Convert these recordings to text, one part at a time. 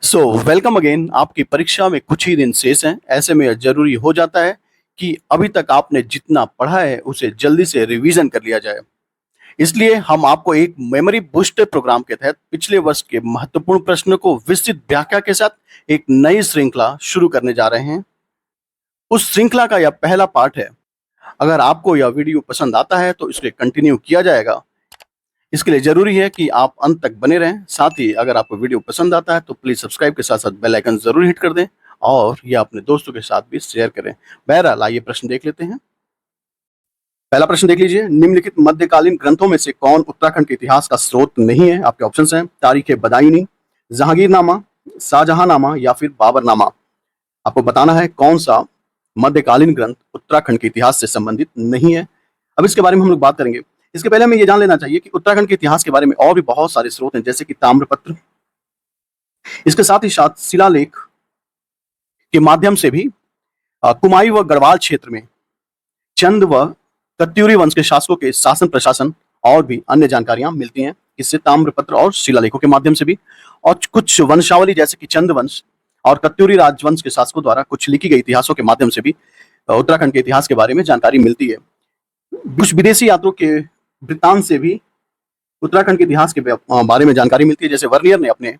So welcome again. आपकी परीक्षा में कुछ ही दिन शेष हैं। ऐसे में यह जरूरी हो जाता है कि अभी तक आपने जितना पढ़ा है उसे जल्दी से रिवीजन कर लिया जाए। इसलिए हम आपको एक मेमोरी बूस्टर प्रोग्राम के तहत पिछले वर्ष के महत्वपूर्ण प्रश्नों को विस्तृत व्याख्या के साथ एक नई श्रृंखला शुरू करने जा रहे हैं। उस श्रृंखला का यह पहला पार्ट है। अगर आपको यह वीडियो पसंद आता है तो इसे कंटिन्यू किया जाएगा। इसके लिए जरूरी है कि आप अंत तक बने रहें। साथ ही अगर आपको वीडियो पसंद आता है तो प्लीज सब्सक्राइब के साथ साथ बेल आइकन जरूर हिट कर दें और यह अपने दोस्तों के साथ भी शेयर करें। बहरहाल आइए प्रश्न देख लेते हैं। पहला प्रश्न देख लीजिए। निम्नलिखित मध्यकालीन ग्रंथों में से कौन उत्तराखंड के इतिहास का स्रोत नहीं है? आपके ऑप्शंस हैं तारीख बदायूनी, जहांगीरनामा, शाहजहांनामा या फिर बाबरनामा। आपको बताना है कौन सा मध्यकालीन ग्रंथ उत्तराखंड के इतिहास से संबंधित नहीं है। अब इसके बारे में हम लोग बात करेंगे। इसके पहले हमें ये जान लेना चाहिए कि उत्तराखंड के इतिहास के बारे में और भी बहुत सारे स्रोत हैं, जैसे कि ताम्रपत्र। इसके साथ ही साथ शिलालेख के माध्यम से भी कुमायूं व गढ़वाल क्षेत्र में चंद व कत्यूरी वंश के शासकों के शासन प्रशासन और भी अन्य जानकारियां मिलती हैं। इससे ताम्रपत्र और शिलालेखों के माध्यम से भी, और कुछ वंशावली जैसे कि चंद वंश और कत्यूरी राजवंश के शासकों द्वारा कुछ लिखी गई इतिहासों के माध्यम से भी उत्तराखंड के इतिहास के बारे में जानकारी मिलती है। कुछ विदेशी यात्रियों के वृत्तांत से भी उत्तराखंड के इतिहास के बारे में जानकारी मिलती है। जैसे वर्नियर ने अपने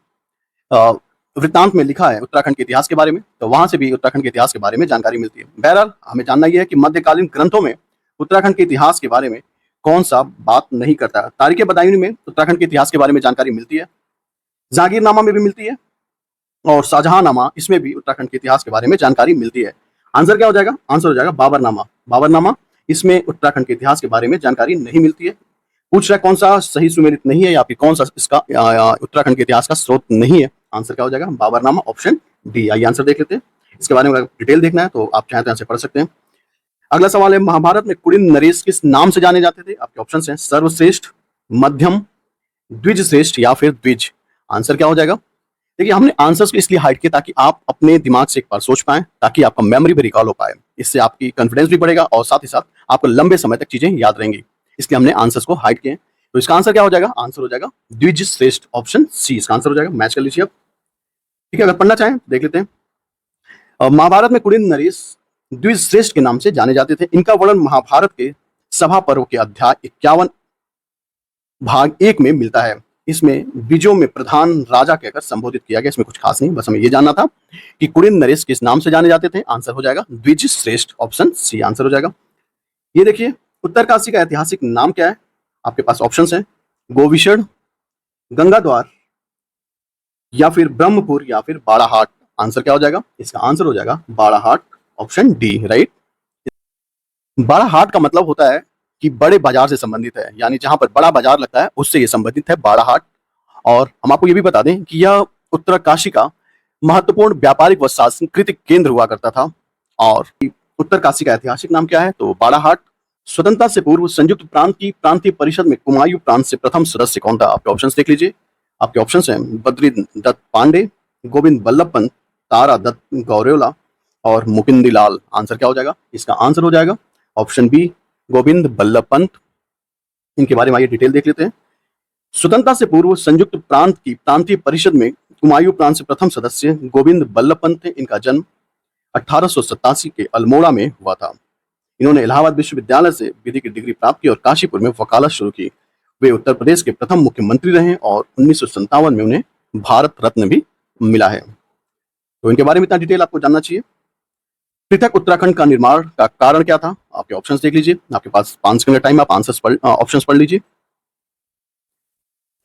वृत्तांत में लिखा है उत्तराखंड के इतिहास के बारे में, तो वहां से भी उत्तराखंड के इतिहास के बारे में जानकारी मिलती है। बहरहाल हमें जानना यह है कि मध्यकालीन ग्रंथों में उत्तराखंड के इतिहास के बारे में कौन सा बात नहीं करता। तारीख बदायूनी में उत्तराखंड के इतिहास के बारे में जानकारी मिलती है, जहांगीरनामा में भी मिलती है और शाहजहांनामा, इसमें भी उत्तराखंड के इतिहास के बारे में जानकारी मिलती है। आंसर क्या हो जाएगा? आंसर हो जाएगा बाबरनामा। बाबरनामा, इसमें उत्तराखंड के इतिहास के बारे में जानकारी नहीं मिलती है। पूछ रहा है कौन सा सही सुमेलित नहीं है या फिर कौन सा इसका उत्तराखंड के इतिहास का स्रोत नहीं है। आंसर क्या हो जाएगा? Baburnama, option D. आइए आंसर देख लेते हैं। इसके बारे में अगर डिटेल देखना है तो आप चाहें तो यहाँ से पढ़ सकते हैं। अगला सवाल है, महाभारत में कुलीन नरेश किस नाम से जाने जाते थे? आपके ऑप्शन हैं सर्वश्रेष्ठ, मध्यम, द्विज श्रेष्ठ या फिर द्विज। आंसर क्या हो जाएगा? देखिए, हमने आंसर्स को इसलिए हाइड किया ताकि आप अपने दिमाग से एक बार सोच पाएं, ताकि आपका मेमोरी भी रिकॉल हो पाए। इससे आपकी कॉन्फिडेंस भी बढ़ेगा और साथ ही साथ आपको लंबे समय तक चीजें याद रहेंगी। इसलिए हमने आंसर्स को हाइड किए। तो इसका आंसर क्या हो जाएगा? आंसर हो जाएगा द्विज श्रेष्ठ, ऑप्शन सी इसका आंसर हो जाएगा। मैच कर लीजिए अब। ठीक है, अगर पढ़ना चाहें देख लेते हैं। महाभारत में कुलीन नरेश द्विज श्रेष्ठ के नाम से जाने जाते थे। इनका वर्णन महाभारत के सभा पर्व के अध्याय 51 भाग 1 में मिलता है। इसमें द्विजों में प्रधान राजा कहकर संबोधित किया गया। इसमें कुछ खास नहीं, बस हमें यह जानना था कि कुलीन नरेश किस नाम से जाने जाते थे। आंसर हो जाएगा द्विज श्रेष्ठ, ऑप्शन सी आंसर हो जाएगा। ये देखिए, उत्तरकाशी का ऐतिहासिक नाम क्या है? आपके पास ऑप्शंस हैं गोविषण, गंगाद्वार या फिर ब्रह्मपुर या फिर बाड़ाहाट। आंसर क्या हो जाएगा? इसका आंसर हो जाएगा Barahat, option D, right. Barahat का मतलब होता है कि बड़े बाजार से संबंधित है, यानी जहां पर बड़ा बाजार लगता है उससे ये संबंधित है बाड़ाहाट। और हम आपको ये भी बता दें कि यह उत्तरकाशी का महत्वपूर्ण व्यापारिक व सांस्कृतिक केंद्र हुआ करता था। और उत्तरकाशी का ऐतिहासिक नाम क्या है? तो बाड़ाहाट। स्वतंत्रता से पूर्व संयुक्त प्रांत की प्रांतीय परिषद में कुमायूं प्रांत से प्रथम सदस्य कौन था? आपके ऑप्शंस देख लीजिए। आपके ऑप्शंस हैं बद्री दत्त पांडे, गोविंद बल्लभ पंत, तारा दत्त गौरेला और मुकुंदी लाल। आंसर क्या हो जाएगा? इसका आंसर हो जाएगा ऑप्शन बी, गोविंद बल्लभ पंत। इनके बारे में आइए डिटेल देख लेते हैं। स्वतंत्रता से पूर्व संयुक्त प्रांत की प्रांतीय परिषद में कुमायूं प्रांत से प्रथम सदस्य गोविंद बल्लभ पंत थे। इनका जन्म 1887 के अल्मोड़ा में हुआ था। इन्होंने इलाहाबाद विश्वविद्यालय से विधि की डिग्री प्राप्त की और काशीपुर में वकालत शुरू की। वे उत्तर प्रदेश के प्रथम मुख्यमंत्री रहे और 1957 में उन्हें भारत रत्न भी मिला है। तो इनके बारे में इतना डिटेल आपको जानना चाहिए। पृथक उत्तराखंड का निर्माण का कारण क्या था? आपके ऑप्शंस देख लीजिए। आपके पास 5 सेकंड का टाइम, आप ऑप्शंस पढ़ लीजिए।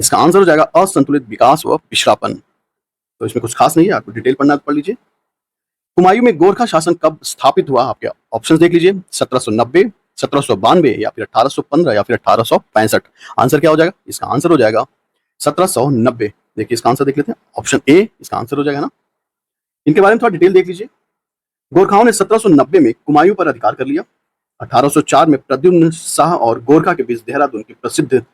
इसका आंसर हो जाएगा असंतुलित विकास व पिछड़ापन। तो इसमें कुछ खास नहीं है, आपको डिटेल पढ़ना पढ़ लीजिए। कुमायूं में गोरखा शासन कब स्थापित हुआ? आपके ऑप्शंस देख लीजिए। 1790, 1792 या फिर 1815 या फिर 1865। आंसर क्या हो जाएगा? इसका आंसर हो जाएगा 1790। देखिए, इसका आंसर देख लेते हैं। ऑप्शन ए इसका आंसर हो जाएगा ना। इनके बारे में थोड़ा डिटेल देख लीजिए। गोरखाओं ने 1790 में कुमायूं पर अधिकार कर लिया। 1804 में प्रद्युम्न शाह और गोरखा के बीच देहरादून की प्रसिद्ध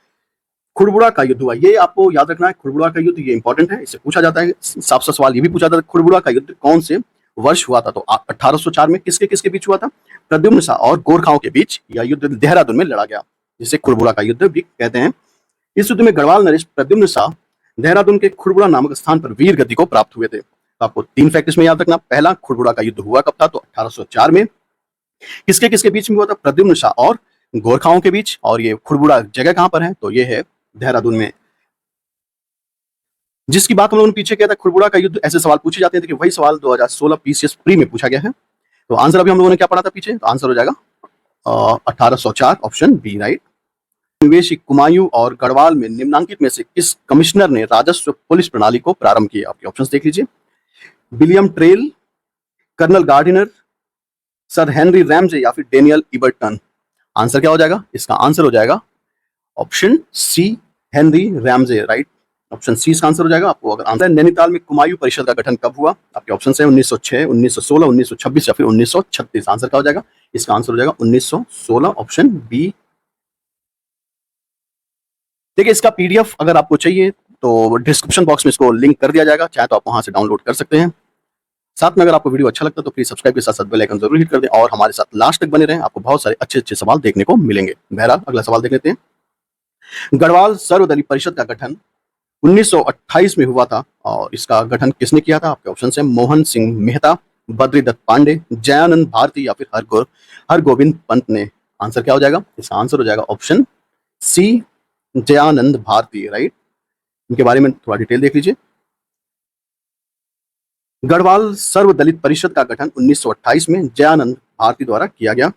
खुड़बुड़ा का युद्ध हुआ। ये आपको याद रखना है, खुड़बुड़ा का युद्ध, ये इंपॉर्टेंट है, इससे पूछा जाता है। साफ सा सवाल ये भी पूछा जाता है, खुड़बुड़ा का युद्ध कौन से वर्ष हुआ था? तो 1804 में किसके किसके बीच हुआ था? प्रद्युम्न शाह और गोरखाओं के बीच यह युद्ध देहरादून में लड़ा गया, जिसे खुड़बुड़ा का युद्ध भी कहते हैं। इस युद्ध में गढ़वाल नरेश प्रद्युम्न शाह देहरादून के खुड़बुड़ा नामक स्थान पर वीर गति को प्राप्त हुए थे। तो आपको 3 फैक्ट इसमें याद रखना। पहला, खुड़बुड़ा का युद्ध हुआ कब था? तो 1804 में। किसके किसके बीच में हुआ था? प्रद्युम्न शाह और गोरखाओं के बीच। और ये खुड़बुड़ा जगह कहां पर है? तो ये है देहरादून में। जिसकी बात हम लोगों ने पीछे किया था, खुड़बुड़ा का युद्ध, ऐसे सवाल पूछे जाते हैं कि वही सवाल 2016 पीसीएस प्री में पूछा गया है। तो आंसर अभी हम लोगों ने क्या पढ़ा था पीछे? तो आंसर हो जाएगा 1804, ऑप्शन बी, राइट। निवेशी कुमायूं और गढ़वाल में निम्नांकित में से किस कमिश्नर ने राजस्व पुलिस प्रणाली को प्रारंभ किया? आपके ऑप्शंस देख लीजिए। William Traill, colonel Gardiner, sir Henry Ramsay या फिर डेनियल इबर्टन। आंसर क्या हो जाएगा? इसका आंसर हो जाएगा option C, Henry Ramsay, right. Option C इसका आंसर हो जाएगा। आपको अगर आंसर, नैनीताल में कुमायूं परिषद का गठन कब हुआ? आपके ऑप्शन है 1906, 1916, 1926 या फिर 1936। आंसर क्या हो जाएगा? इसका आंसर हो जाएगा 1916, ऑप्शन बी। देखिए, इसका पीडीएफ अगर आपको चाहिए तो डिस्क्रिप्शन बॉक्स में इसको लिंक कर दिया जाएगा, चाहे तो आप वहां से डाउनलोड कर सकते हैं। साथ में अगर आपको वीडियो अच्छा लगता है तो प्लीज सब्सक्राइब के साथ साथ बेल आइकन जरूर हिट कर दें और हमारे साथ लास्ट तक बने रहें। आपको बहुत सारे अच्छे अच्छे सवाल देखने को मिलेंगे। बहरहाल, अगला सवाल देख लेते हैं। गढ़वाल सर्वदलीय परिषद का गठन 1928 में हुआ था और इसका गठन किसने किया था? आपके ऑप्शन है मोहन सिंह मेहता, बद्रीदत्त पांडे, जयानंद भारती या फिर हरगोविंद पंत ने। आंसर क्या हो जाएगा? इसका आंसर हो जाएगा option C, Jayanand Bharati, right. इनके बारे में थोड़ा डिटेल देख लीजिए। गढ़वाल सर्वदलित परिषद का गठन 1928 में जयानंद भारती द्वारा किया गया।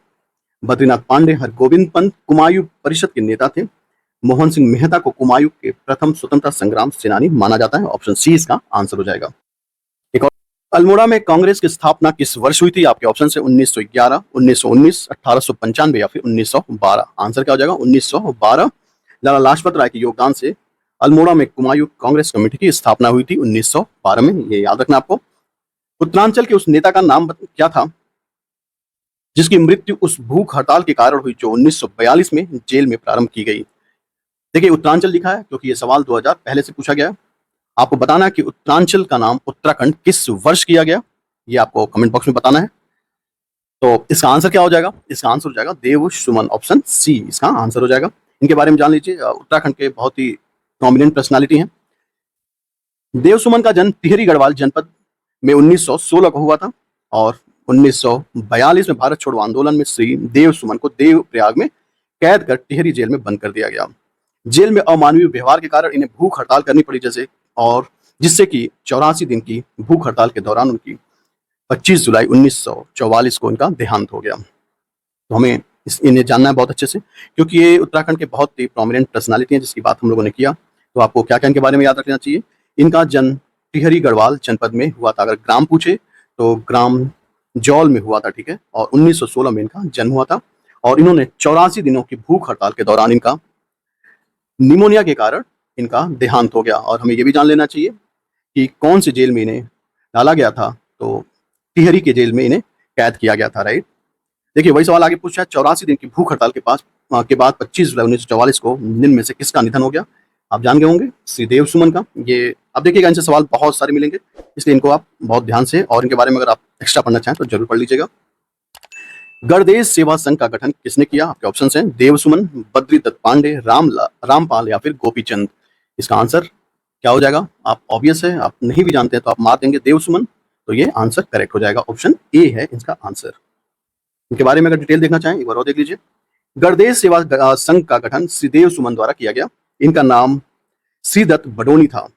बद्रीनाथ पांडे, हरगोविंद पंत कुमायूं परिषद के नेता थे। मोहन सिंह मेहता को कुमायूं के प्रथम स्वतंत्रता संग्राम सेनानी माना जाता है। ऑप्शन सी इसका आंसर हो जाएगा। एक और, अल्मोड़ा में कांग्रेस की स्थापना किस वर्ष हुई थी? आपके ऑप्शन है 1911, 1919, 1895 या फिर 1912। आंसर क्या हो जाएगा? 1912। लाला लाजपत राय के योगदान से अल्मोड़ा में कुमायूं कांग्रेस कमेटी की स्थापना हुई थी 1912 में। ये याद रखना आपको। उत्तरांचल के उस नेता का नाम क्या था जिसकी मृत्यु उस भूख हड़ताल के कारण हुई जो 1942 में जेल में प्रारंभ की गई? देखिए, उत्तरांचल लिखा है क्योंकि ये सवाल 2000 पहले से पूछा गया है। आपको बताना है कि उत्तरांचल का नाम उत्तराखंड किस वर्ष किया गया, ये आपको कमेंट बॉक्स में बताना है। तो इसका आंसर क्या हो जाएगा? इसका आंसर हो जाएगा देव सुमन, ऑप्शन सी इसका आंसर हो जाएगा। इनके बारे में जान लीजिए। उत्तराखंड के बहुत ही प्रोमिनेंट पर्सनालिटी हैं। देव सुमन का जन्म टिहरी गढ़वाल जनपद में 1916 को हुआ था और 1942 में भारत छोड़ो आंदोलन में श्री देव सुमन को देवप्रयाग में कैद कर टिहरी जेल में बंद कर दिया गया। जेल में अमानवीय व्यवहार के कारण इन्हें भूख हड़ताल करनी पड़ी, जैसे और जिससे कि 84 दिन की भूख हड़ताल के दौरान उनकी 25 जुलाई 1944 को इनका देहांत हो गया। तो हमें इन्हें जानना है बहुत अच्छे से क्योंकि ये उत्तराखंड के बहुत ही प्रोमिनेंट पर्सनालिटी हैं जिसकी बात हम लोगों ने किया। तो आपको क्या क्या इनके बारे में याद रखना चाहिए। इनका जन्म टिहरी गढ़वाल जनपद में हुआ था। अगर ग्राम पूछे तो ग्राम जौल में हुआ था, ठीक है। और 1916 में इनका जन्म हुआ था और इन्होंने 84 दिनों की भूख हड़ताल के दौरान इनका निमोनिया के कारण इनका देहांत हो गया। और हमें यह भी जान लेना चाहिए कि कौन से जेल में इन्हें डाला गया था। तो टिहरी के जेल में इन्हें कैद किया गया था, राइट। देखिए, वही सवाल आगे पूछा है। 84 दिन की भूख हड़ताल के बाद 25 जुलाई 1944 को निम्न में से किसका निधन हो गया? आप जान गए होंगे, श्री देव सुमन का। ये अब देखिएगा, इनसे सवाल बहुत सारे मिलेंगे, इसलिए इनको आप बहुत ध्यान से और इनके बारे में अगर आप एक्स्ट्रा पढ़ना चाहें तो जरूर पढ़ लीजिएगा। गणदेश सेवा संघ का गठन किसने किया? आपके ऑप्शन हैं देव सुमन, बद्रीदत्त पांडे, रामपाल या फिर गोपीचंद। इसका आंसर क्या हो जाएगा? आप ऑब्वियस है, आप नहीं भी जानते हैं तो आप मार देंगे देव सुमन, तो ये आंसर करेक्ट हो जाएगा। ऑप्शन ए है इसका आंसर। इनके बारे में अगर डिटेल देखना चाहें एक बार और देख लीजिए। गणदेश सेवा संघ का गठन श्री देव सुमन द्वारा किया गया। इनका नाम श्रीदत्त बडोनी था।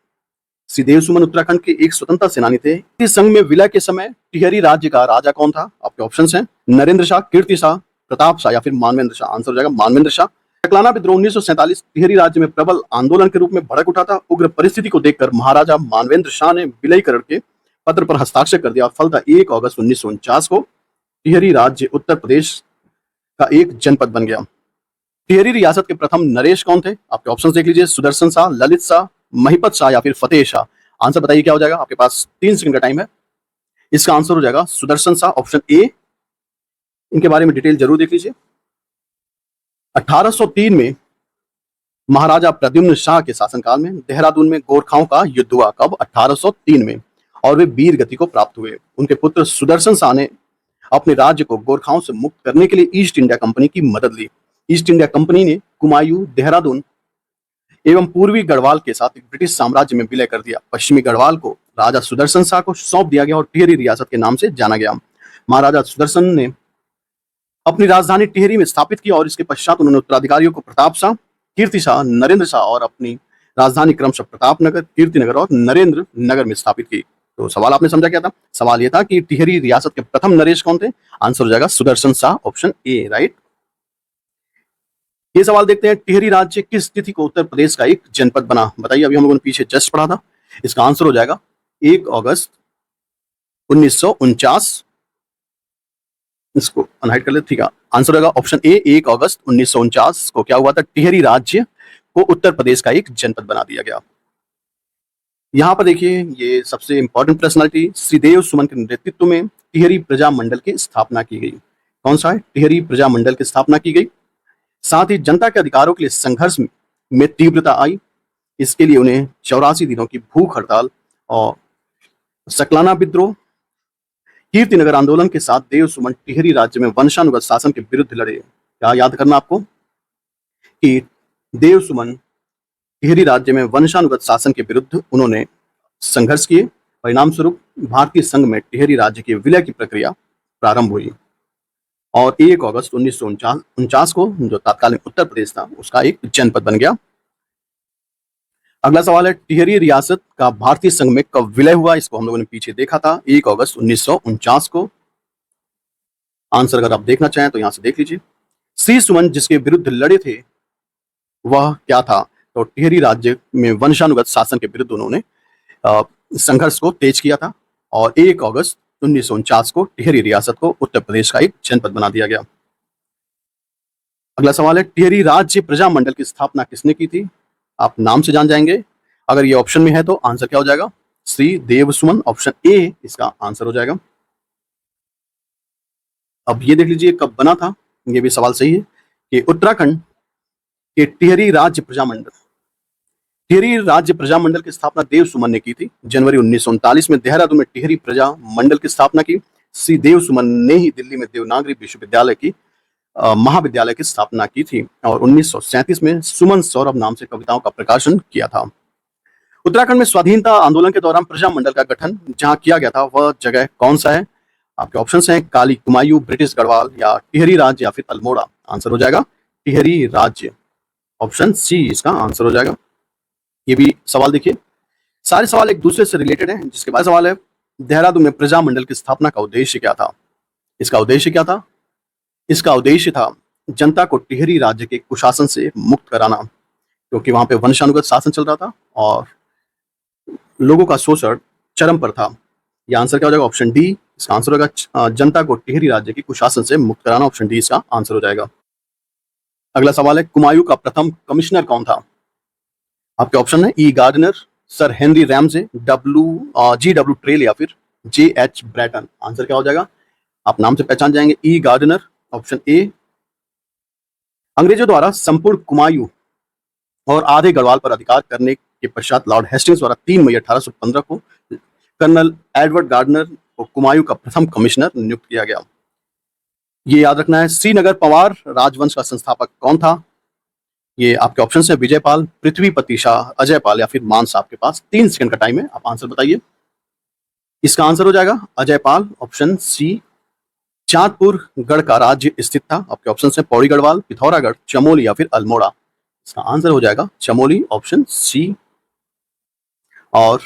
श्री देव सुमन उत्तराखंड के एक स्वतंत्रता सेनानी थे। इस संघ में विलय के समय टिहरी राज्य का राजा कौन था? आपके ऑप्शंस हैं नरेंद्र शाह, कीर्ति शाह, प्रताप शाह या फिर मानवेंद्र शाह। आंसर हो जाएगा मानवेंद्र शाह। टकलाना विद्रोह 1947 टिहरी राज्य में प्रबल आंदोलन के रूप में भड़क उठा था। उग्र परिस्थिति को देखकर महाराजा मानवेंद्र शाह ने विलयीकरण के पत्र पर हस्ताक्षर कर दिया। फलतः 1 अगस्त 1949 को टिहरी राज्य उत्तर प्रदेश का एक जनपद बन गया। टिहरी रियासत के प्रथम नरेश कौन थे? आपके ऑप्शंस देख लीजिए। सुदर्शन शाह, ललित शाह, महिपत शाह या फिर फतेह शाह। आंसर बताइए क्या हो जाएगा? आपके पास 3 सेकंड का टाइम है। इसका आंसर हो जाएगा सुदर्शन शाह, ऑप्शन ए। इनके बारे में डिटेल जरूर देख लीजिए। 1803 में महाराजा प्रद्युम्न शाह के शासनकाल में देहरादून में गोरखाओं का युद्ध हुआ। कब? 1803 में। और वे वीर गति को प्राप्त हुए। उनके पुत्र सुदर्शन शाह ने अपने राज्य को गोरखाओं से मुक्त करने के लिए ईस्ट इंडिया कंपनी की मदद ली। ईस्ट इंडिया कंपनी ने कुमायूं, देहरादून एवं पूर्वी गढ़वाल के साथ एक ब्रिटिश साम्राज्य में विलय कर दिया। पश्चिमी गढ़वाल को राजा सुदर्शन शाह को सौंप दिया गया और टिहरी रियासत के नाम से जाना गया। महाराजा सुदर्शन ने अपनी राजधानी टिहरी में स्थापित की और इसके पश्चात उन्होंने उत्तराधिकारियों को प्रताप शाह, कीर्ति शाह, नरेंद्र शाह और अपनी राजधानी क्रमशः प्रतापनगर, कीर्तिनगर और नरेंद्र नगर में स्थापित की। तो सवाल आपने समझा क्या था? सवाल ये था कि टिहरी रियासत के प्रथम नरेश कौन थे? आंसर हो जाएगा Sudarshan Shah, option A, right. ये सवाल देखते हैं, टिहरी राज्य किस तिथि को उत्तर प्रदेश का एक जनपद बना? बताइए, अभी हम लोगों ने पीछे जस्ट पढ़ा था। इसका आंसर हो जाएगा 1 अगस्त 1949। इसको अनहाइड कर लेते, ठीक है। आंसर होगा ऑप्शन ए, 1 अगस्त 1949 को क्या हुआ था? टिहरी राज्य को उत्तर प्रदेश का एक जनपद बना दिया गया। यहाँ पर देखिए, ये सबसे इंपॉर्टेंट पर्सनालिटी, श्रीदेव सुमन के नेतृत्व में टिहरी प्रजा मंडल की स्थापना की गई। कौन सा है? टिहरी प्रजा मंडल की स्थापना की गई। साथ ही जनता के अधिकारों के लिए संघर्ष में तीव्रता आई। इसके लिए उन्हें 84 दिनों की भूख हड़ताल और सकलाना विद्रोह, कीर्तिनगर आंदोलन के साथ देव सुमन टिहरी राज्य में वंशानुगत शासन के विरुद्ध लड़े। क्या याद करना आपको कि देव सुमन टिहरी राज्य में वंशानुगत शासन के विरुद्ध उन्होंने संघर्ष किए। परिणाम स्वरूप भारतीय संघ में टिहरी राज्य के विलय की प्रक्रिया प्रारंभ हुई और 1 अगस्त 1949 को जो तत्कालीन उत्तर प्रदेश था उसका एक जनपद बन गया। अगला सवाल है, टिहरी रियासत का भारतीय संघ में कब विलय हुआ? इसको हम लोगों ने पीछे देखा था, 1 अगस्त 1949 को। आंसर अगर आप देखना चाहें तो यहां से देख लीजिए। श्री सुमन जिसके विरुद्ध लड़े थे वह क्या था? तो टिहरी राज्य में वंशानुगत शासन के विरुद्ध उन्होंने संघर्ष को तेज किया था और 1 अगस्त 1949 को टिहरी रियासत को उत्तर प्रदेश का एक जनपद बना दिया गया। अगला सवाल है, टिहरी राज्य प्रजा मंडल की स्थापना किसने की थी? आप नाम से जान जाएंगे। अगर ये ऑप्शन में है तो आंसर क्या हो जाएगा? श्री देव सुमन, ऑप्शन ए इसका आंसर हो जाएगा। अब ये देख लीजिए कब बना था, ये भी सवाल सही है कि उत्तराखंड के टिहरी राज्य प्रजा मंडल की स्थापना देव सुमन ने की थी। जनवरी 1939 में देहरादून में टिहरी प्रजा मंडल की स्थापना की। श्री देव सुमन ने ही दिल्ली में देवनागरी विश्वविद्यालय की महाविद्यालय की स्थापना की थी और 1937 में सुमन सौरभ नाम से कविताओं का प्रकाशन किया था। उत्तराखंड में स्वाधीनता आंदोलन के दौरान प्रजा मंडल का गठन जहां किया गया था वह जगह कौन सा है? आपके ऑप्शंस हैं काली कुमायूं, ब्रिटिश गढ़वाल या टिहरी राज्य या फिर अल्मोड़ा। आंसर हो जाएगा टिहरी राज्य, ऑप्शन सी इसका आंसर हो जाएगा। ये भी सवाल देखिए, सारे सवाल एक दूसरे से रिलेटेड हैं। जिसके बाद सवाल है, देहरादून में प्रजा मंडल की स्थापना का उद्देश्य क्या था? इसका उद्देश्य क्या था? इसका उद्देश्य था जनता को टिहरी राज्य के कुशासन से मुक्त कराना, क्योंकि वहां पे वंशानुगत शासन चल रहा था और लोगों का शोषण चरम पर था। यह आंसर क्या हो जाएगा? ऑप्शन डी इसका आंसर होगा, जनता को टिहरी राज्य के कुशासन से मुक्त कराना, ऑप्शन डी इसका आंसर हो जाएगा। अगला सवाल है, कुमायूं का प्रथम कमिश्नर कौन था? आपके ऑप्शन है E Gardner, sir Henry Ramsay, G.W. Traill या फिर J.H. ब्रैटन। आंसर क्या हो जाएगा? आप नाम से पहचान जाएंगे, ई गार्डनर, ऑप्शन ए। अंग्रेजों द्वारा संपूर्ण कुमायूं और आधे गढ़वाल पर अधिकार करने के पश्चात लॉर्ड हेस्टिंग्स द्वारा 3 मई 1815 को कर्नल एडवर्ड गार्डनर को कुमायूं का प्रथम कमिश्नर नियुक्त किया गया। ये याद रखना है। श्रीनगर पंवार राजवंश का संस्थापक कौन था? ये आपके ऑप्शन है विजयपाल, पृथ्वीपति शाह, अजयपाल या फिर मानस। आपके पास 3 सेकंड का टाइम है, आप आंसर बताइए। इसका आंसर हो जाएगा अजयपाल, ऑप्शन सी। चांदपुर गढ़ का राज्य स्थित था। आपके ऑप्शन है पौड़ी गढ़वाल, पिथौरागढ़, चमोली या फिर अल्मोड़ा। इसका आंसर हो जाएगा चमोली, ऑप्शन सी। और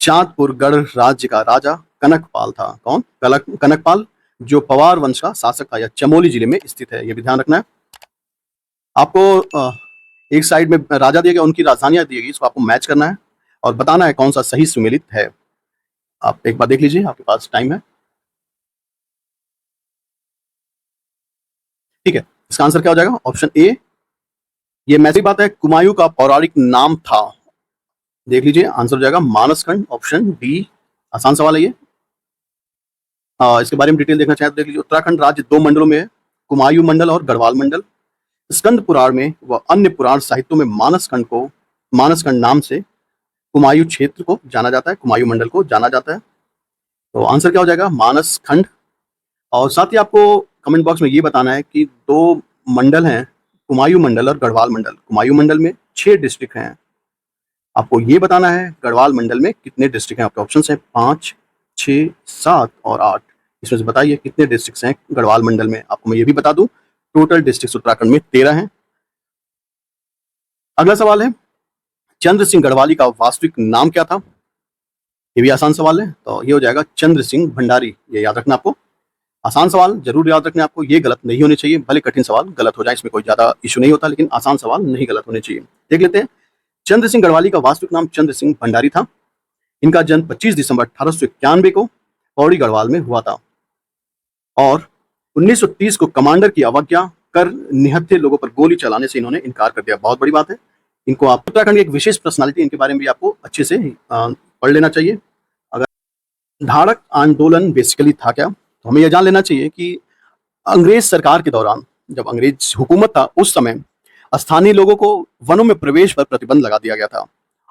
चांदपुर गढ़ राज्य का राजा कनकपाल था। कौन? कनकपाल, जो पवार वंश का शासक था। यह चमोली जिले में स्थित है, यह भी ध्यान रखना है। आपको एक साइड में राजा दिया गया, उनकी राजधानियां दी गई, इसको आपको मैच करना है और बताना है कौन सा सही सुमेलित है। आप एक बार देख लीजिए, आपके पास टाइम है। ठीक है, इसका आंसर क्या हो जाएगा? Option A. ये मैच की बात है, कुमायूं का पौराणिक नाम था। देख लीजिए, आंसर हो जाएगा मानसखंड, ऑप्शन डी। आसान सवाल है ये। इसके बारे में डिटेल देखना चाहें तो देख लीजिए। उत्तराखंड राज्य 2 मंडलों में है, कुमायूं मंडल और गढ़वाल मंडल। स्कंद पुराण में व अन्य पुराण साहित्यों में मानसखंड नाम से कुमायूं क्षेत्र को जाना जाता है, कुमायूं मंडल को जाना जाता है। तो आंसर क्या हो जाएगा? मानसखंड। और साथ ही आपको कमेंट बॉक्स में ये बताना है कि 2 मंडल हैं, कुमायूं मंडल और गढ़वाल मंडल। कुमायूं मंडल में 6 डिस्ट्रिक्ट हैं। आपको ये बताना है गढ़वाल मंडल में कितने डिस्ट्रिक्ट हैं। आपके ऑप्शंस हैं 5, 6, 7 और 8। इसमें से बताइए कितने डिस्ट्रिक्ट हैं गढ़वाल मंडल में। आपको मैं ये भी बता दूं, टोटल डिस्ट्रिक्ट उत्तराखंड में 13 हैं। अगला सवाल है, चंद्र सिंह गढ़वाली का वास्तविक नाम क्या था? ये भी आसान सवाल है, तो ये हो जाएगा चंद्र सिंह भंडारी। ये याद रखना आपको। आसान सवाल जरूर याद रखना आपको, ये गलत नहीं होने चाहिए। भले कठिन सवाल गलत हो जाए, इसमें कोई ज्यादा इशू नहीं होता, लेकिन आसान सवाल नहीं गलत होने चाहिए। देख लेते हैं। चंद्र सिंह गढ़वाली का वास्तविक नाम चंद्र सिंह भंडारी था। इनका जन्म 25 दिसंबर 1891 को पौड़ी गढ़वाल में हुआ था और 1930 को कमांडर की अवज्ञा कर निहत्थे लोगों पर गोली चलाने से इन्होंने इनकार कर दिया। बहुत बड़ी बात है। इनको आप उत्तराखंड की एक विशेष पर्सनालिटी, इनके बारे में भी आपको अच्छे से पढ़ लेना चाहिए। अगर धाड़क आंदोलन बेसिकली था क्या, तो हमें यह जान लेना चाहिए कि अंग्रेज सरकार के दौरान, जब अंग्रेज हुकूमत था, उस समय स्थानीय लोगों को वनों में प्रवेश पर प्रतिबंध लगा दिया गया था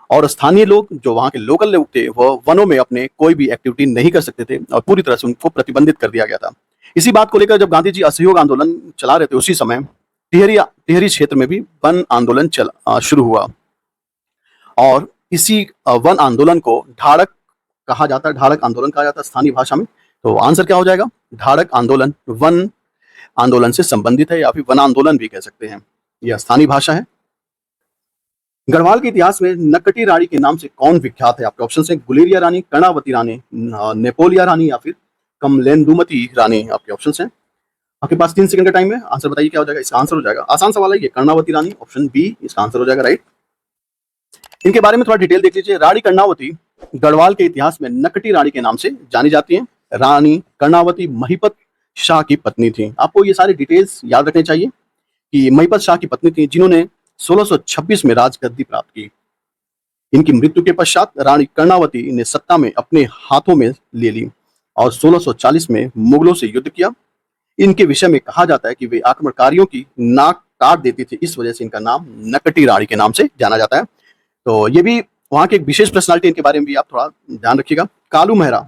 और स्थानीय लोग, जो वहाँ के लोकल लोग थे, वो वनों में अपने कोई भी एक्टिविटी नहीं कर सकते थे और पूरी तरह से उनको प्रतिबंधित कर दिया गया था। इसी बात को लेकर जब गांधी जी असहयोग आंदोलन चला रहे थे, उसी समय टिहरी क्षेत्र में भी वन आंदोलन शुरू हुआ और इसी वन आंदोलन को ढाड़क कहा जाता है, ढाड़क आंदोलन कहा जाता है स्थानीय भाषा में। तो आंसर क्या हो जाएगा? ढाड़क आंदोलन वन आंदोलन से संबंधित है या फिर वन आंदोलन भी कह सकते हैं। यह स्थानीय भाषा है। गढ़वाल के इतिहास में नक्कटी रानी के नाम से कौन विख्यात है? आपके ऑप्शन है गुलेरिया रानी, कर्णावती रानी, नेपोलिया रानी या फिर कमलेंदुमती रानी। आपके ऑप्शन हैं। आपके पास 3 सेकंड का टाइम है, आंसर बताइए क्या हो जाएगा। इसका आंसर हो जाएगा, आसान सवाल है ये, कर्णावती रानी। ऑप्शन बी इसका आंसर हो जाएगा राइट। इनके बारे में थोड़ा डिटेल देख लीजिए। रानी कर्णावती गढ़वाल के इतिहास में नक्कटी रानी के नाम से जानी जाती है। रानी कर्णावती महिपत शाह की पत्नी थी। आपको ये सारी डिटेल्स याद रखने चाहिए कि महिपत शाह की पत्नी थी, जिन्होंने 1626 में राजगद्दी प्राप्त की। इनकी मृत्यु के पश्चात रानी कर्णावती ने सत्ता में अपने हाथों में ले ली और 1640 में मुगलों से युद्ध किया। इनके विषय में कहा जाता है कि वे आक्रमणकारियों की नाक काट देती थी, इस वजह से इनका नाम नक्कटी रानी के नाम से जाना जाता है। तो ये भी वहां की एक विशेष पर्सनालिटी, इनके बारे में भी आप थोड़ा ध्यान रखिएगा। कालू मेहरा,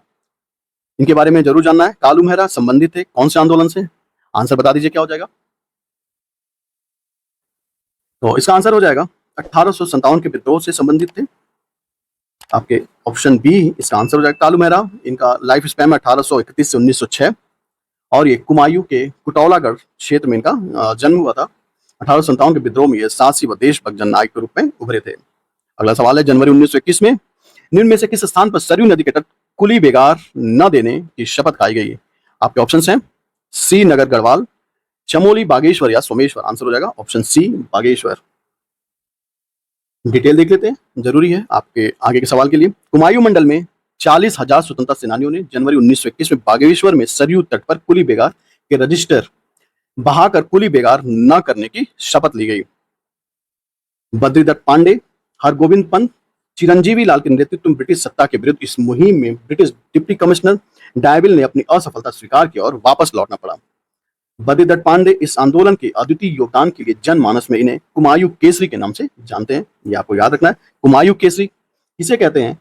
इनके बारे में जरूर जानना है। कालू मेहरा संबंधित है कौन से आंदोलन से? आंसर बता दीजिए क्या हो जाएगा। तो इसका आंसर हो जाएगा 1857 के विद्रोह से संबंधित थे। आपके ऑप्शन बी इसका आंसर हो जाएगा। कालू मेहरा, इनका लाइफ स्पैन 1831 से 1906 और ये कुमायूं के कुटौलागढ़ क्षेत्र में इनका जन्म हुआ था। 1857 के विद्रोह में ये साहसी व देशभक्त जननायक के रूप में उभरे थे। अगला सवाल है, जनवरी 1921 में निम्न में से किस स्थान पर सरयू नदी के तट कुली बेगार न देने की शपथ खाई गई? आपके ऑप्शंस हैं सी नगर गढ़वाल, चमोली, बागेश्वर या सोमेश्वर। आंसर हो जाएगा ऑप्शन सी बागेश्वर। डिटेल देख लेते हैं, जरूरी है आपके आगे के सवाल के लिए। कुमायूं मंडल में 40,000 स्वतंत्रता सेनानियों ने जनवरी 1921 में बागेश्वर में सरयू तट पर कुली बेगार के रजिस्टर बहाकर कुली बेगार न करने की शपथ ली गई। बद्रीदत्त पांडे, हरगोविंद पंत, चिरंजीवी लाल के नेतृत्व में ब्रिटिश सत्ता के विरुद्ध इस मुहिम में ब्रिटिश डिप्टी कमिश्नर डायविल ने अपनी असफलता स्वीकार की और वापस लौटना पड़ा। बद्रीदत्त पांडे इस आंदोलन के अद्वितीय योगदान के लिए जनमानस में इन्हें कुमायूं केसरी के नाम से जानते हैं। ये आपको याद रखना है। कुमायूं केसरी किसे कहते हैं?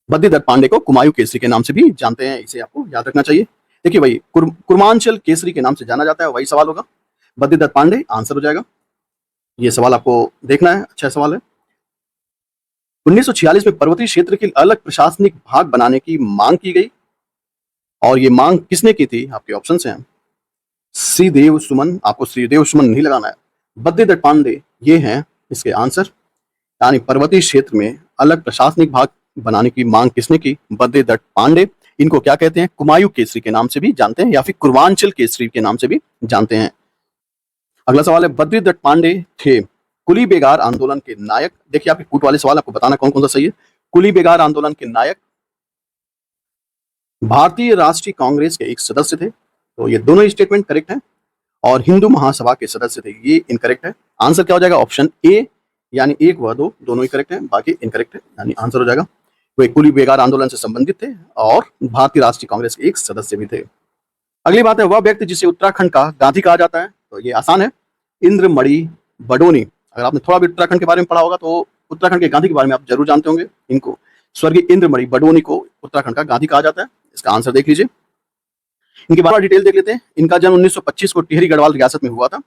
बद्रीदत्त पांडे को कुमायूं केसरी के नाम से भी जानते हैं, इसे आपको याद रखना चाहिए। देखिए भाई, कुर्मांचल केसरी के नाम से जाना जाता है, वही सवाल होगा। बद्रीदत्त पांडे आंसर हो जाएगा। ये सवाल आपको देखना है, अच्छा सवाल है। 1946 में पर्वतीय क्षेत्र के अलग प्रशासनिक भाग बनाने की मांग की गई और ये मांग किसने की थी? आपके ऑप्शन हैं श्रीदेव सुमन, आपको श्रीदेव सुमन नहीं लगाना है। बद्रीदत्त पांडे ये हैं इसके आंसर। यानी पर्वतीय क्षेत्र में अलग प्रशासनिक भाग बनाने की मांग किसने की? बद्रीदत्त पांडे। इनको क्या कहते हैं? कुमायूं केसरी के नाम से भी जानते हैं या फिर कुर्मांचल केसरी के नाम से भी जानते हैं। अगला सवाल है, बद्रीदत्त पांडे थे कुली बेगार आंदोलन के नायक। देखिए आपके कूट वाले सवाल, आपको बताना कौन कौन सा सही है। कुली बेगार आंदोलन के नायक भारतीय राष्ट्रीय कांग्रेस के एक सदस्य थे, तो ये दोनों स्टेटमेंट करेक्ट है। और हिंदू महासभा के सदस्य थे, ये इनकरेक्ट है। आंसर क्या हो जाएगा? ऑप्शन ए, यानी 1 व 2 दोनों ही करेक्ट है, बाकी इनकरेक्ट है। यानी आंसर हो जाएगा वे कुली बेगार आंदोलन से संबंधित थे और भारतीय राष्ट्रीय कांग्रेस के एक सदस्य भी थे। अगली बात है, वह व्यक्ति जिसे उत्तराखंड का गांधी कहा जाता है, तो ये आसान है, इंद्रमणि बडोनी। अगर आपने थोड़ा भी उत्तराखंड के बारे में पढ़ा होगा तो उत्तराखंड के गांधी के बारे में आप जरूर जानते होंगे। इनको स्वर्गीय इंद्रमणि बडोनी को उत्तराखंड का गांधी कहा जाता है। इसका आंसर देख लीजिए। इनके बारे में डिटेल देख लेते हैं। इनका जन्म 1925 को टिहरी गढ़वाल रियासत में हुआ था।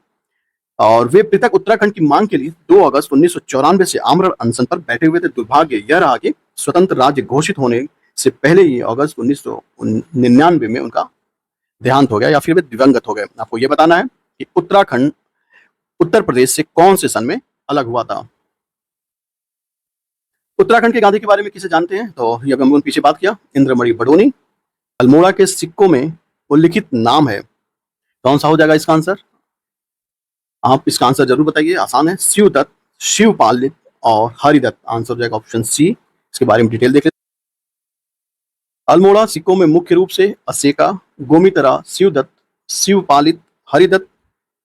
और वे पृथक उत्तराखंड की मांग के लिए 2 अगस्त 1994 से आमरण अनशन पर बैठे हुए थे। दुर्भाग्य यह रहा कि स्वतंत्र राज्य घोषित होने से पहले ही अगस्त 1999 में उनका देहांत हो गया या फिर वे दिवंगत हो गए। आपको यह बताना है कि उत्तराखंड उत्तर प्रदेश से कौन से सन में अलग हुआ था। उत्तराखंड के गांधी के बारे में किसे जानते हैं? तो ये हम लोगों ने पीछे बात किया, इंद्रमणि बडोनी। अल्मोड़ा के सिक्कों में उल्लिखित नाम है, कौन सा हो जाएगा इसका आंसर? आप इसका आंसर जरूर बताइए, आसान है। शिवदत्त, शिवपाल और हरिदत्त आंसर हो जाएगा ऑप्शन सी। इसके बारे में डिटेल देख लेते हैं। अल्मोड़ा सिक्कों में मुख्य रूप से असेका, गोमितरा, शिवदत्त, शिवपालित, हरिदत्त,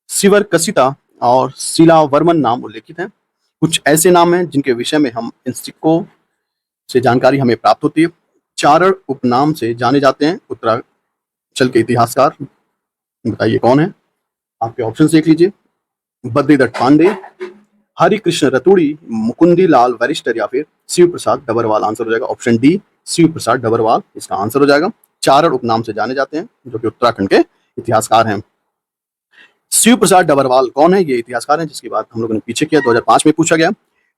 शिवर कसिता और शिलावर्मन नाम उल्लेखित हैं। कुछ ऐसे नाम हैं जिनके विषय में हम इन सिक्कों से जानकारी हमें प्राप्त होती है। चारण उपनाम से जाने जाते हैं उत्तरांचल के इतिहासकार, बताइए कौन है? आपके ऑप्शन देख लीजिए, बद्रीदत्त पांडे, हरिकृष्ण रतूड़ी, मुकुंदी लाल वरिष्ठर या फिर शिव प्रसाद डबरवाल आंसर हो जाएगा ऑप्शन डी, शिव प्रसाद डबरवाल इसका आंसर हो जाएगा। चारण उपनाम से जाने जाते हैं जो कि उत्तराखंड के इतिहासकार हैं। शिव प्रसाद डबरवाल कौन है? ये इतिहासकार हैं जिसकी बात हम लोगों ने पीछे किया, 2005 में पूछा गया।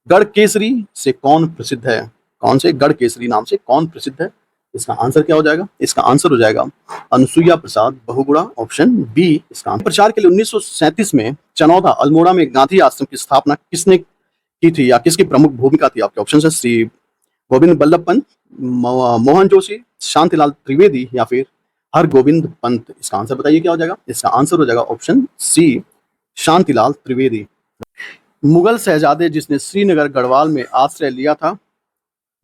गढ़ केसरी से कौन प्रसिद्ध है? कौन से गढ़ केसरी नाम से कौन प्रसिद्ध है? इसका आंसर क्या हो जाएगा? इसका आंसर हो जाएगा अनुसुईया प्रसाद बहुगुणा ऑप्शन बी इसका। प्रचार के लिए 1937 में चनौदा अल्मोड़ा में गांधी आश्रम की स्थापना किसने की थी या किसकी प्रमुख भूमिका थी? आपके ऑप्शन है श्री गोविंद बल्लभ पंत, मोहन जोशी, शांतिलाल त्रिवेदी या फिर हरगोविंद पंत। इसका आंसर बताइए क्या हो जाएगा? इसका आंसर हो जाएगा ऑप्शन सी, शांतिलाल त्रिवेदी। मुगल शहजादे जिसने श्रीनगर गढ़वाल में आश्रय लिया था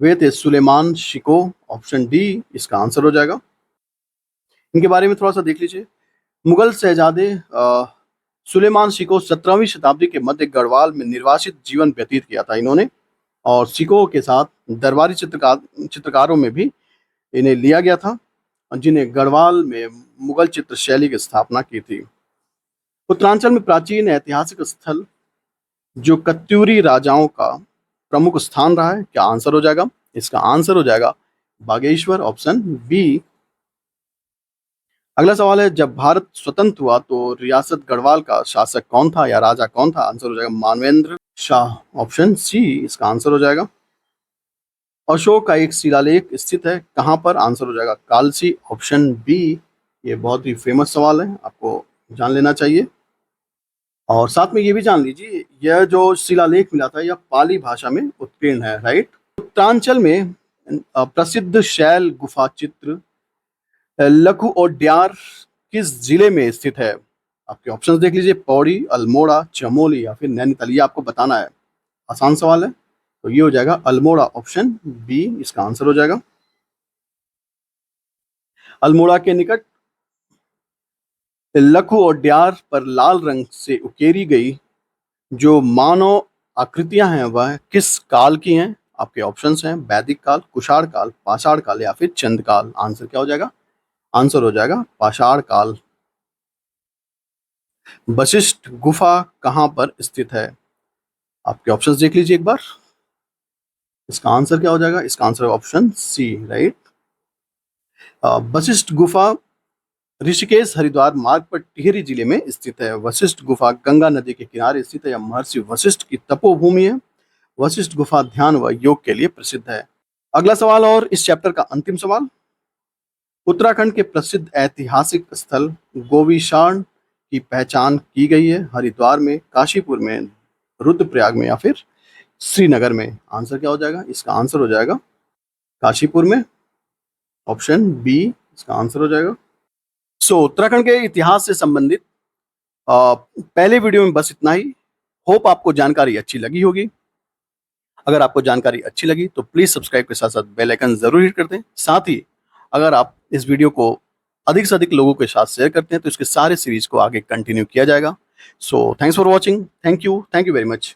वे थे सुलेमान शिको ऑप्शन डी इसका आंसर हो जाएगा। इनके बारे में थोड़ा सा देख लीजिए। मुगल शहजादे सुलेमान शिको 17वीं शताब्दी के मध्य गढ़वाल में निर्वासित जीवन व्यतीत किया था इन्होंने, और शिको के साथ दरबारी चित्रकारों में भी इन्हें लिया गया था जिन्हें गढ़वाल में मुगल चित्र शैली की स्थापना की थी। उत्तरांचल में प्राचीन ऐतिहासिक स्थल जो कत्यूरी राजाओं का प्रमुख स्थान रहा है, क्या आंसर हो जाएगा? इसका आंसर हो जाएगा बागेश्वर ऑप्शन बी। अगला सवाल है, जब भारत स्वतंत्र हुआ तो रियासत गढ़वाल का शासक कौन था या राजा कौन था? आंसर हो जाएगा मानवेंद्र शाह ऑप्शन सी इसका आंसर हो जाएगा। अशोक का एक शिलालेख स्थित है कहां पर? आंसर हो जाएगा कालसी ऑप्शन बी। ये बहुत ही फेमस सवाल है, आपको जान लेना चाहिए। और साथ में ये भी जान लीजिए यह जो शिलालेख मिला था यह पाली भाषा में उत्कीर्ण है, राइट। उत्तरांचल में प्रसिद्ध शैल गुफा चित्र लखु ओड्यार किस जिले में स्थित है? आपके ऑप्शंस देख लीजिए, पौड़ी, अल्मोड़ा, चमोली या फिर नैनीताल। ये आपको बताना है, आसान सवाल है। तो ये हो जाएगा अल्मोड़ा ऑप्शन बी इसका आंसर हो जाएगा। अल्मोड़ा के निकट लखु ओड्यार पर लाल रंग से उकेरी गई जो मानव आकृतियां हैं वह किस काल की हैं? आपके ऑप्शंस हैं वैदिक काल, कुषाण काल, पाषाण काल या फिर चंद काल। आंसर क्या हो जाएगा? आंसर हो जाएगा पाषाण काल। वशिष्ठ गुफा कहां पर स्थित है? आपके ऑप्शंस देख लीजिए एक बार। इसका आंसर क्या हो जाएगा? इसका आंसर है ऑप्शन सी, राइट। वशिष्ठ गुफा ऋषिकेश हरिद्वार मार्ग पर टिहरी जिले में स्थित है। वशिष्ठ गुफा गंगा नदी के किनारे स्थित है। यह महर्षि वशिष्ठ की तपोभूमि है। वशिष्ठ गुफा ध्यान व योग के लिए प्रसिद्ध है। अगला सवाल और इस चैप्टर का अंतिम सवाल, उत्तराखंड के प्रसिद्ध ऐतिहासिक स्थल गोविशाण की पहचान की गई है हरिद्वार में, काशीपुर में, रुद्रप्रयाग में या फिर श्रीनगर में। आंसर क्या हो जाएगा? इसका आंसर हो जाएगा काशीपुर में ऑप्शन बी इसका आंसर हो जाएगा। उत्तराखंड के इतिहास से संबंधित पहले वीडियो में बस इतना ही। होप आपको जानकारी अच्छी लगी होगी। अगर आपको जानकारी अच्छी लगी तो प्लीज सब्सक्राइब के साथ साथ बेल आइकन जरूर हिट कर दें। साथ ही अगर आप इस वीडियो को अधिक से अधिक लोगों के साथ शेयर करते हैं तो इसके सारे सीरीज को आगे कंटिन्यू किया जाएगा। So thanks for watching. Thank you very much.